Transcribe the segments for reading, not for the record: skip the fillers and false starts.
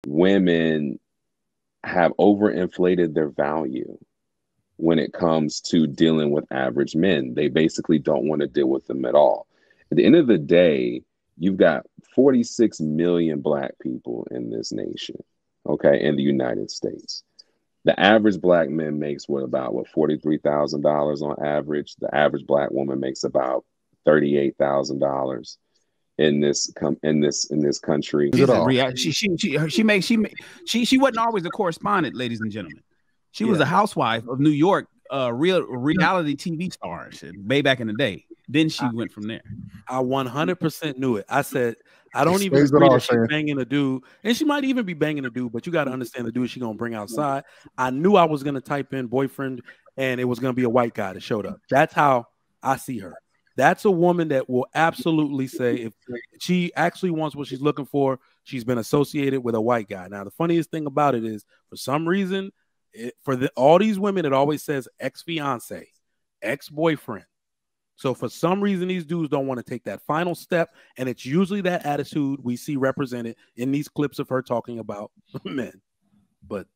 women have overinflated their value when it comes to dealing with average men. They basically don't want to deal with them at all. At the end of the day, you've got 46 million black people in this nation, okay, in the United States. The average black man makes about $43,000 on average. The average black woman makes about $38,000 in this country. She's a she wasn't always a correspondent, ladies and gentlemen. She was a housewife of New York, real reality TV star way back in the day. Then she went from there. I 100% knew it. I said, I don't even agree that she's banging a dude, and she might even be banging a dude, but you got to understand the dude she's gonna bring outside. I knew I was gonna type in boyfriend, and it was gonna be a white guy that showed up. That's how I see her. That's a woman that will absolutely say if she actually wants what she's looking for, she's been associated with a white guy. Now, the funniest thing about it is, for some reason, all these women, it always says ex-fiance, ex-boyfriend. So for some reason, these dudes don't want to take that final step, and it's usually that attitude we see represented in these clips of her talking about men. But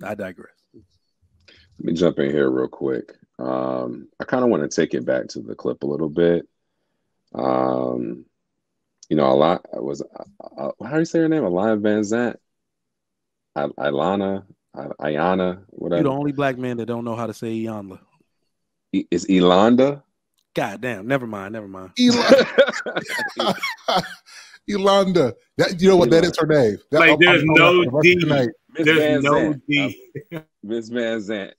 I digress. Let me jump in here real quick. I kind of want to take it back to the clip a little bit. A lot was how do you say her name? Alana Van Zant, Ayana, whatever. You're the only black man that don't know how to say Iyanla. Is Elonda? God damn, never mind. Yolanda. You know what? That is her name. There's no D. There's no D. Miss Van Zant.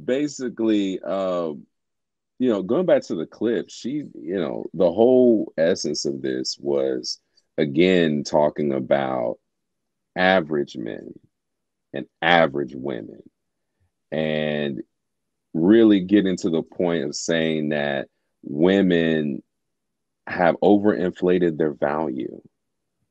Basically, going back to the clip, the whole essence of this was, again, talking about average men and average women, and really getting to the point of saying that women have overinflated their value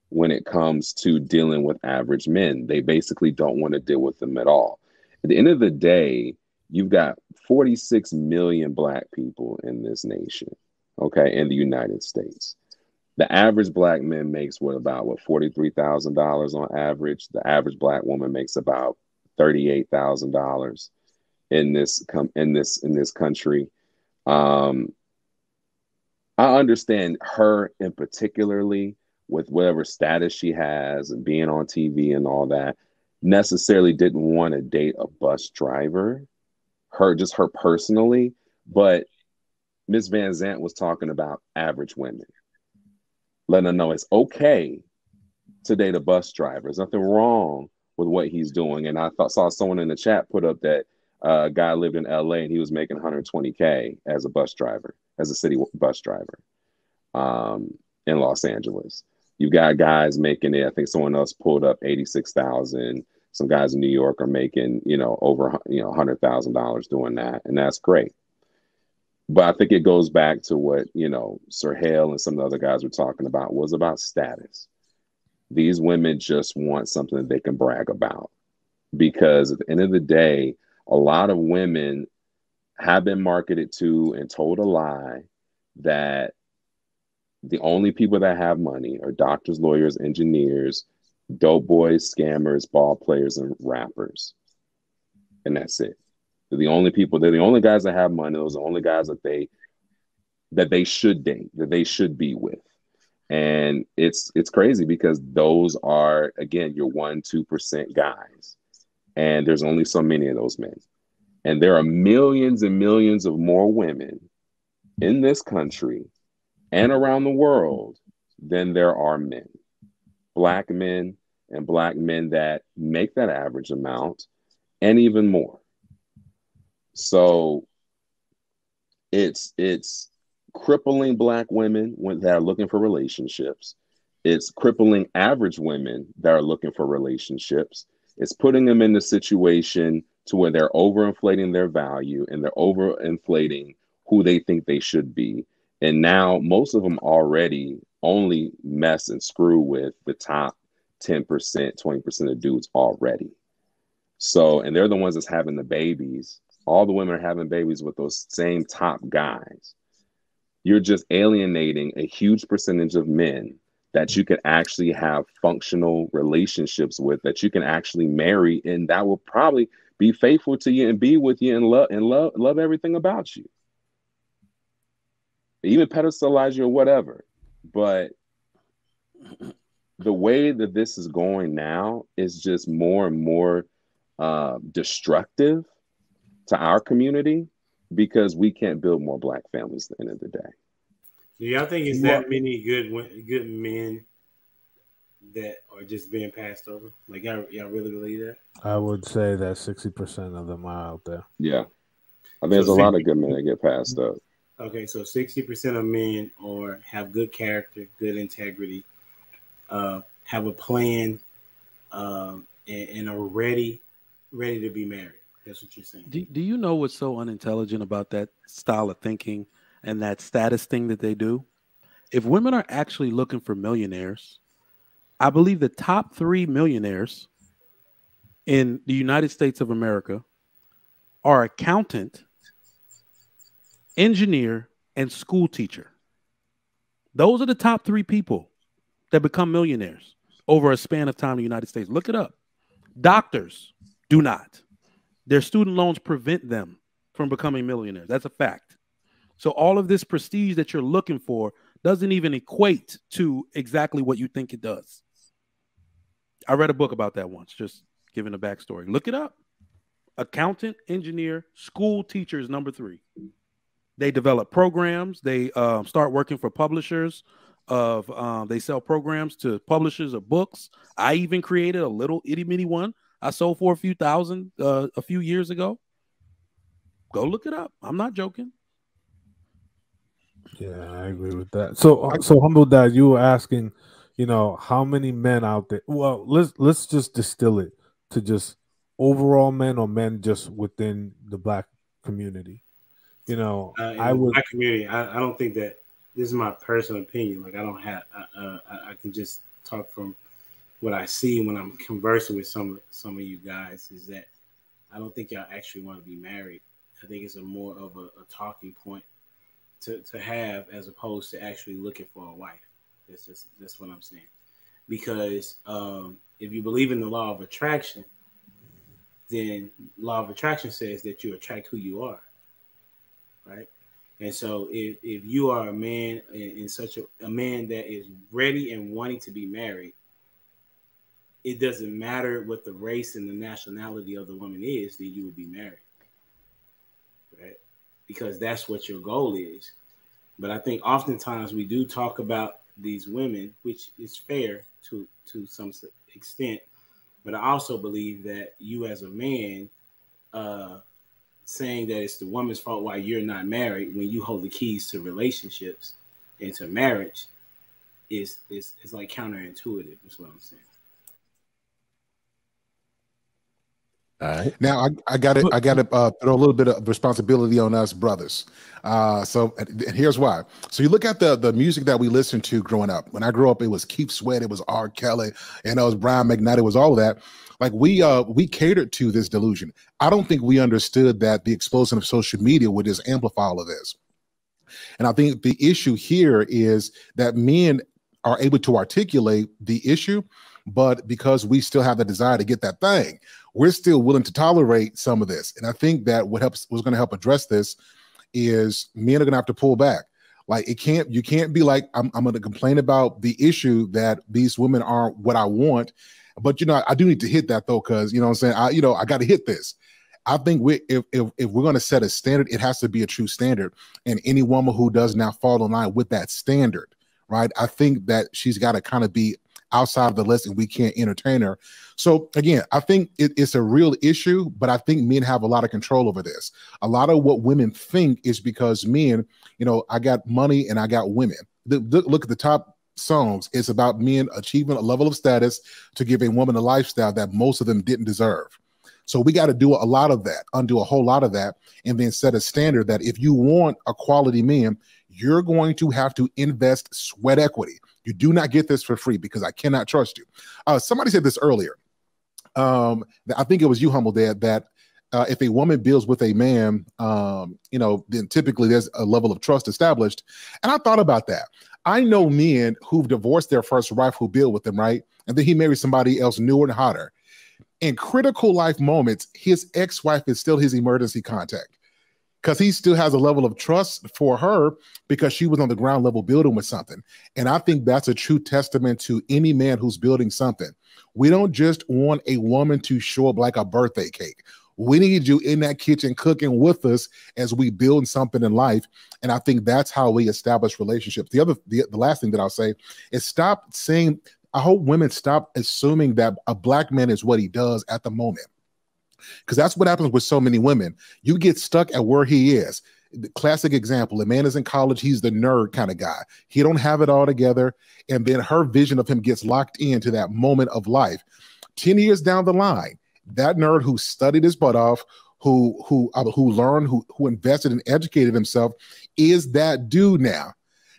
when it comes to dealing with average men. They basically don't want to deal with them at all. At the end of the day, you've got 46 million black people in this nation, okay, in the United States. The average black man makes about $43,000 on average. The average black woman makes about $38,000 in this country. I understand her in particularly, with whatever status she has and being on TV and all that, necessarily didn't want to date a bus driver, her personally. But Miss Van Zant was talking about average women, letting them know it's okay to date a bus driver. There's nothing wrong with what he's doing. And I saw someone in the chat put up that a guy lived in LA and he was making $120K as a bus driver, as a city bus driver in Los Angeles. You got guys making it. I think someone else pulled up 86,000. Some guys in New York are making, over, $100,000 doing that. And that's great. But I think it goes back to what, Sir Hale and some of the other guys were talking about, was about status. These women just want something that they can brag about, because at the end of the day, a lot of women have been marketed to and told a lie that the only people that have money are doctors, lawyers, engineers, dope boys, scammers, ball players, and rappers. And that's it. They're the only guys that have money. Those are the only guys that they should date, that they should be with. And it's crazy, because those are, again, your 1-2% guys. And there's only so many of those men. And there are millions and millions of more women in this country and around the world than there are men. Black men and black men that make that average amount and even more. So it's crippling black women that are looking for relationships. It's crippling average women that are looking for relationships. It's putting them in the situation to where they're overinflating their value and they're overinflating who they think they should be. And now most of them already only mess and screw with the top 10%, 20% of dudes already. So, and they're the ones that's having the babies. All the women are having babies with those same top guys. You're just alienating a huge percentage of men that you can actually have functional relationships with, that you can actually marry, and that will probably be faithful to you and be with you and love everything about you. Even pedestalize you or whatever. But the way that this is going now is just more and more destructive to our community, because we can't build more Black families at the end of the day. Do y'all think it's that many good men that are just being passed over? Like, y'all really believe that? I would say that 60% of them are out there. Yeah. I think there's a lot of good men that get passed up. Okay, so 60% of men have good character, good integrity, have a plan, and are ready to be married. That's what you're saying. Do you know what's so unintelligent about that style of thinking and that status thing that they do? If women are actually looking for millionaires, I believe the top 3 millionaires in the United States of America are accountant, engineer, and school teacher. Those are the top 3 people that become millionaires over a span of time in the United States. Look it up. Doctors do not. Their student loans prevent them from becoming millionaires. That's a fact. So all of this prestige that you're looking for doesn't even equate to exactly what you think it does. I read a book about that once, just giving a backstory. Look it up. Accountant, engineer, school teacher is number 3. They develop programs. They start working for publishers. They sell programs to publishers of books. I even created a little itty bitty one I sold for a few thousand a few years ago. Go look it up. I'm not joking. Yeah, I agree with that. So Humble Dad, you were asking, how many men out there? Well, let's just distill it to just overall men, or men just within the Black community. In the Black community, I don't think that, this is my personal opinion. Like, I don't have, I can just talk from what I see when I'm conversing with some of you guys, is that I don't think y'all actually want to be married. I think it's more of a talking point to have, as opposed to actually looking for a wife. That's what I'm saying. Because if you believe in the law of attraction, then law of attraction says that you attract who you are, right? And so if you are a man, in such a man that is ready and wanting to be married, it doesn't matter what the race and the nationality of the woman is, then you will be married, right? Because that's what your goal is. But I think oftentimes we do talk about these women, which is fair to some extent. But I also believe that you, as a man, saying that it's the woman's fault why you're not married, when you hold the keys to relationships and to marriage, is like counterintuitive. Is what I'm saying. All right. Now I got to throw a little bit of responsibility on us brothers. So here's why. So you look at the music that we listened to growing up. When I grew up, it was Keith Sweat, it was R. Kelly, and it was Brian McKnight, it was all of that. Like, we catered to this delusion. I don't think we understood that the explosion of social media would just amplify all of this. And I think the issue here is that men are able to articulate the issue, but because we still have the desire to get that thing, we're still willing to tolerate some of this. And I think that what's going to help address this is men are going to have to pull back. Like, you can't be like, I'm going to complain about the issue that these women aren't what I want, but I do need to hit that though, because what I'm saying, I got to hit this. I think if we're going to set a standard, it has to be a true standard, and any woman who does not fall in line with that standard, right? I think that she's got to kind of be outside of the list, and we can't entertain her. So again, I think it's a real issue, but I think men have a lot of control over this. A lot of what women think is because men, I got money and I got women. Look at the top songs. It's about men achieving a level of status to give a woman a lifestyle that most of them didn't deserve. So we got to do a lot of that, undo a whole lot of that, and then set a standard that if you want a quality man, you're going to have to invest sweat equity. You do not get this for free, because I cannot trust you. Somebody said this earlier. I think it was you, Humble Dad, that if a woman builds with a man, then typically there's a level of trust established. And I thought about that. I know men who've divorced their first wife who built with them, right? And then he married somebody else newer and hotter. In critical life moments, his ex-wife is still his emergency contact because he still has a level of trust for her because she was on the ground level building with something. And I think that's a true testament to any man who's building something. We don't just want a woman to show up like a birthday cake. We need you in that kitchen cooking with us as we build something in life. And I think that's how we establish relationships. The last thing that I'll say is stop saying, I hope women stop assuming that a black man is what he does at the moment. Because that's what happens with so many women. You get stuck at where he is. The classic example, a man is in college, he's the nerd kind of guy. He don't have it all together. And then her vision of him gets locked into that moment of life. 10 years down the line, that nerd who studied his butt off, who learned, who invested and educated himself, is that dude now.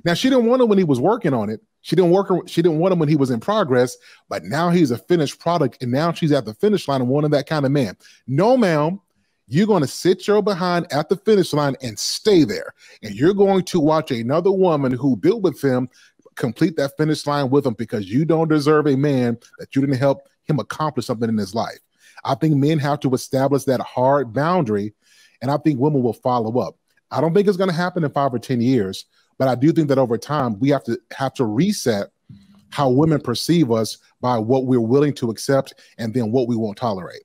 Now, she didn't want him when he was working on it. She didn't want him when he was in progress, but now he's a finished product, and now she's at the finish line and wanting that kind of man. No, ma'am, you're going to sit your behind at the finish line and stay there, and you're going to watch another woman who built with him complete that finish line with him because you don't deserve a man that you didn't help him accomplish something in his life. I think men have to establish that hard boundary, and I think women will follow up. I don't think it's going to happen in 5 or 10 years. But I do think that over time, we have to reset how women perceive us by what we're willing to accept and then what we won't tolerate.